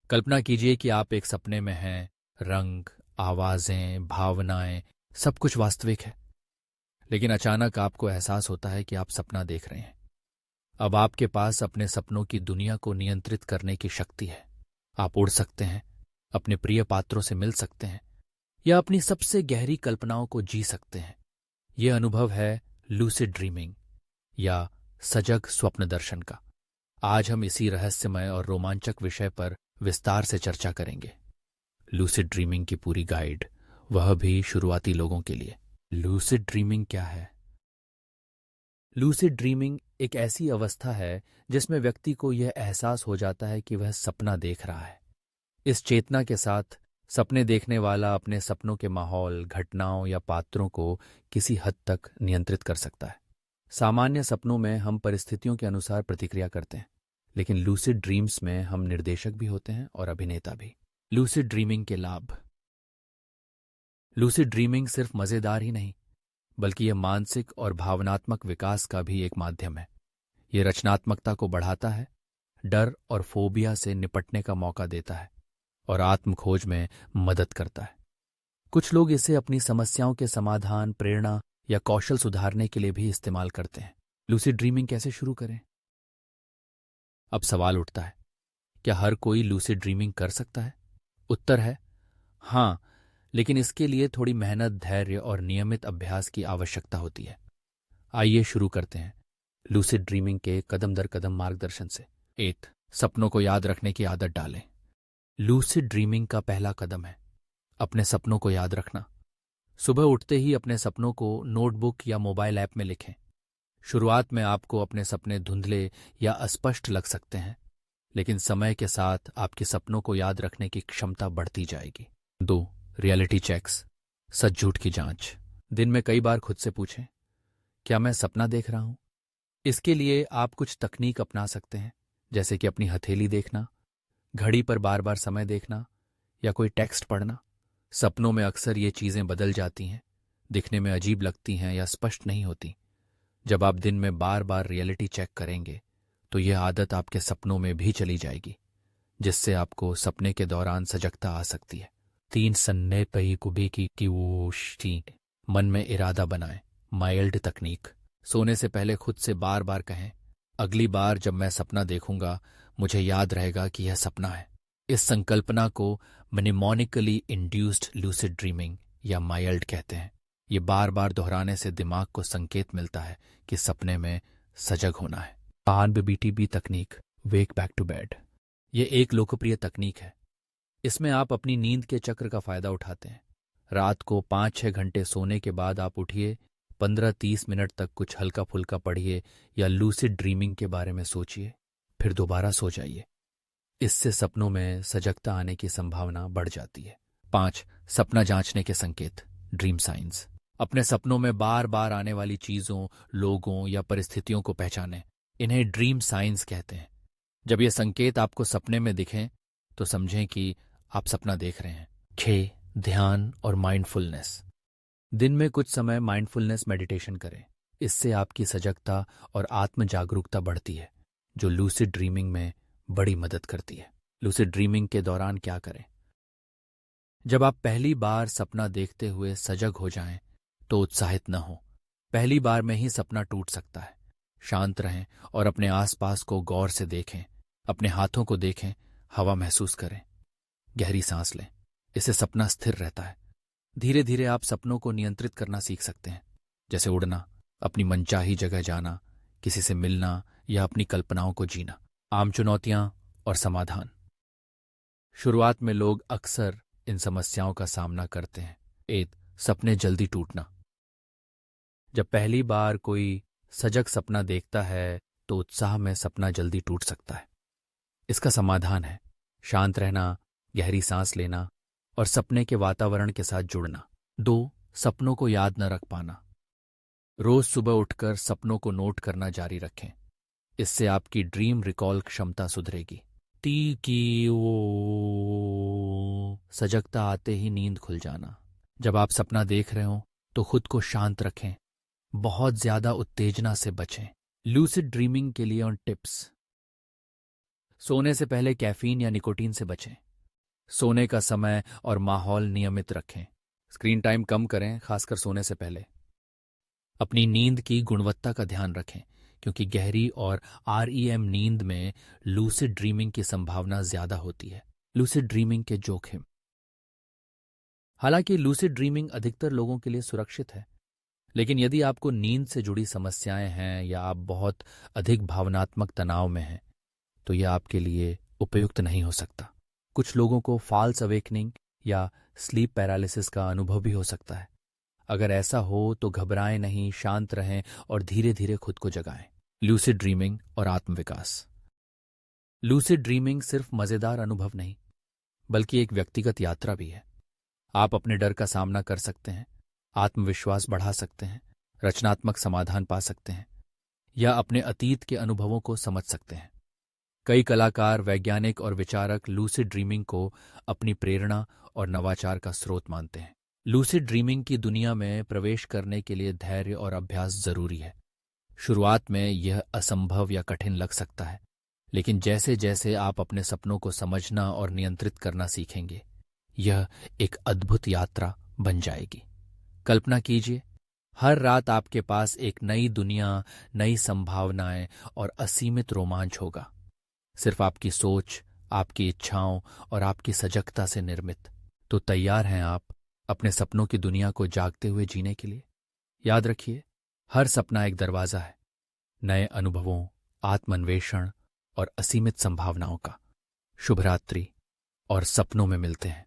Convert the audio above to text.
कल्पना कीजिए कि आप एक सपने में हैं। रंग, आवाजें, भावनाएं, सब कुछ वास्तविक है। लेकिन अचानक आपको एहसास होता है कि आप सपना देख रहे हैं। अब आपके पास अपने सपनों की दुनिया को नियंत्रित करने की शक्ति है। आप उड़ सकते हैं, अपने प्रिय पात्रों से मिल सकते हैं, या अपनी सबसे गहरी कल्पनाओं को जी सकते हैं। यह अनुभव है लूसिड ड्रीमिंग या सजग स्वप्न दर्शन का। आज हम इसी रहस्यमय और रोमांचक विषय पर विस्तार से चर्चा करेंगे। लूसिड ड्रीमिंग की पूरी गाइड, वह भी शुरुआती लोगों के लिए। लूसिड ड्रीमिंग क्या है? लूसिड ड्रीमिंग एक ऐसी अवस्था है जिसमें व्यक्ति को यह एहसास हो जाता है कि वह सपना देख रहा है। इस चेतना के साथ सपने देखने वाला अपने सपनों के माहौल, घटनाओं या पात्रों को किसी हद तक नियंत्रित कर सकता है। सामान्य सपनों में हम परिस्थितियों के अनुसार प्रतिक्रिया करते हैं, लेकिन लूसिड ड्रीम्स में हम निर्देशक भी होते हैं और अभिनेता भी। लूसिड ड्रीमिंग के लाभ। लूसिड ड्रीमिंग सिर्फ मजेदार ही नहीं, बल्कि यह मानसिक और भावनात्मक विकास का भी एक माध्यम है। यह रचनात्मकता को बढ़ाता है, डर और फोबिया से निपटने का मौका देता है और आत्मखोज में मदद करता है। कुछ लोग इसे अपनी समस्याओं के समाधान, प्रेरणा या कौशल सुधारने के लिए भी इस्तेमाल करते हैं। लूसिड ड्रीमिंग कैसे शुरू करें? अब सवाल उठता है, क्या हर कोई लूसिड ड्रीमिंग कर सकता है? उत्तर है हां, लेकिन इसके लिए थोड़ी मेहनत, धैर्य और नियमित अभ्यास की आवश्यकता होती है। आइए शुरू करते हैं लूसिड ड्रीमिंग के कदम दर कदम मार्गदर्शन से। 8. सपनों को याद रखने की आदत डालें। लूसिड ड्रीमिंग का पहला कदम है अपने सपनों को याद रखना। सुबह उठते ही अपने सपनों को नोटबुक या मोबाइल ऐप में लिखें। शुरुआत में आपको अपने सपने धुंधले या अस्पष्ट लग सकते हैं, लेकिन समय के साथ आपके सपनों को याद रखने की क्षमता बढ़ती जाएगी। 2. रियलिटी चेक्स, सच झूठ की जांच। दिन में कई बार खुद से पूछें, क्या मैं सपना देख रहा हूं? इसके लिए आप कुछ तकनीक अपना सकते हैं, जैसे कि अपनी हथेली देखना, घड़ी पर बार बार समय देखना या कोई टेक्स्ट पढ़ना। सपनों में अक्सर ये चीजें बदल जाती हैं, दिखने में अजीब लगती हैं या स्पष्ट नहीं होती। जब आप दिन में बार बार रियलिटी चेक करेंगे तो यह आदत आपके सपनों में भी चली जाएगी, जिससे आपको सपने के दौरान सजगता आ सकती है। 3. सन्ने पई कुबी की वोशी। मन में इरादा बनाएं। माइल्ड तकनीक। सोने से पहले खुद से बार बार कहें, अगली बार जब मैं सपना देखूंगा मुझे याद रहेगा कि यह सपना है। इस संकल्पना को mnemonical इंड्यूस्ड लूसिड ड्रीमिंग या माइल्ड कहते हैं। ये बार बार दोहराने से दिमाग को संकेत मिलता है कि सपने में सजग होना है। 5. BTB तकनीक, वेक बैक टू बेड। ये एक लोकप्रिय तकनीक है। इसमें आप अपनी नींद के चक्र का फायदा उठाते हैं। रात को 5-6 घंटे सोने के बाद आप उठिए, 15-30 मिनट तक कुछ हल्का फुल्का पढ़िए या लूसिड ड्रीमिंग के बारे में सोचिए, फिर दोबारा सो जाइए। इससे सपनों में सजगता आने की संभावना बढ़ जाती है। 5. सपना जांचने के संकेत, ड्रीम साइंस। अपने सपनों में बार बार आने वाली चीजों, लोगों या परिस्थितियों को पहचानें। इन्हें ड्रीम साइंस कहते हैं। जब ये संकेत आपको सपने में दिखें तो समझें कि आप सपना देख रहे हैं। 6. ध्यान और माइंडफुलनेस। दिन में कुछ समय माइंडफुलनेस मेडिटेशन करें। इससे आपकी सजगता और आत्म जागरूकता बढ़ती है, जो लूसिड ड्रीमिंग में बड़ी मदद करती है। लूसिड ड्रीमिंग के दौरान क्या करें? जब आप पहली बार सपना देखते हुए सजग हो जाएं, तो उत्साहित न हो। पहली बार में ही सपना टूट सकता है। शांत रहें और अपने आसपास को गौर से देखें। अपने हाथों को देखें, हवा महसूस करें। गहरी सांस लें, इससे सपना स्थिर रहता है। धीरे धीरे आप सपनों को नियंत्रित करना सीख सकते हैं, जैसे उड़ना, अपनी मनचाही जगह जाना, किसी से मिलना या अपनी कल्पनाओं को जीना। आम चुनौतियां और समाधान। शुरुआत में लोग अक्सर इन समस्याओं का सामना करते हैं। 1. सपने जल्दी टूटना। जब पहली बार कोई सजग सपना देखता है तो उत्साह में सपना जल्दी टूट सकता है। इसका समाधान है शांत रहना, गहरी सांस लेना और सपने के वातावरण के साथ जुड़ना। 2. सपनों को याद न रख पाना। रोज सुबह उठकर सपनों को नोट करना जारी रखें। इससे आपकी ड्रीम रिकॉल क्षमता सुधरेगी। टी की वो सजगता आते ही नींद खुल जाना। जब आप सपना देख रहे हो तो खुद को शांत रखें, बहुत ज्यादा उत्तेजना से बचें। लूसिड ड्रीमिंग के लिए और टिप्स। सोने से पहले कैफीन या निकोटीन से बचें। सोने का समय और माहौल नियमित रखें। स्क्रीन टाइम कम करें, खासकर सोने से पहले। अपनी नींद की गुणवत्ता का ध्यान रखें, क्योंकि गहरी और REM नींद में लूसिड ड्रीमिंग की संभावना ज्यादा होती है। लूसिड ड्रीमिंग के जोखिम। हालांकि लूसिड ड्रीमिंग अधिकतर लोगों के लिए सुरक्षित है, लेकिन यदि आपको नींद से जुड़ी समस्याएं हैं या आप बहुत अधिक भावनात्मक तनाव में हैं, तो यह आपके लिए उपयुक्त नहीं हो सकता। कुछ लोगों को फॉल्स अवेकनिंग या स्लीप पैरालिसिस का अनुभव भी हो सकता है। अगर ऐसा हो तो घबराएं नहीं, शांत रहें और धीरे धीरे खुद को जगाएं। लूसिड ड्रीमिंग और आत्मविकास। लूसिड ड्रीमिंग सिर्फ मजेदार अनुभव नहीं, बल्कि एक व्यक्तिगत यात्रा भी है। आप अपने डर का सामना कर सकते हैं, आत्मविश्वास बढ़ा सकते हैं, रचनात्मक समाधान पा सकते हैं, या अपने अतीत के अनुभवों को समझ सकते हैं। कई कलाकार, वैज्ञानिक और विचारक लूसिड ड्रीमिंग को अपनी प्रेरणा और नवाचार का स्रोत मानते हैं। लूसिड ड्रीमिंग की दुनिया में प्रवेश करने के लिए धैर्य और अभ्यास जरूरी है। शुरुआत में यह असंभव या कठिन लग सकता है, लेकिन जैसे जैसे आप अपने सपनों को समझना और नियंत्रित करना सीखेंगे, यह एक अद्भुत यात्रा बन जाएगी। कल्पना कीजिए, हर रात आपके पास एक नई दुनिया, नई संभावनाएं और असीमित रोमांच होगा, सिर्फ आपकी सोच, आपकी इच्छाओं और आपकी सजगता से निर्मित। तो तैयार हैं आप अपने सपनों की दुनिया को जागते हुए जीने के लिए? याद रखिए, हर सपना एक दरवाजा है, नए अनुभवों, आत्मान्वेषण और असीमित संभावनाओं का। शुभ रात्रि और सपनों में मिलते हैं।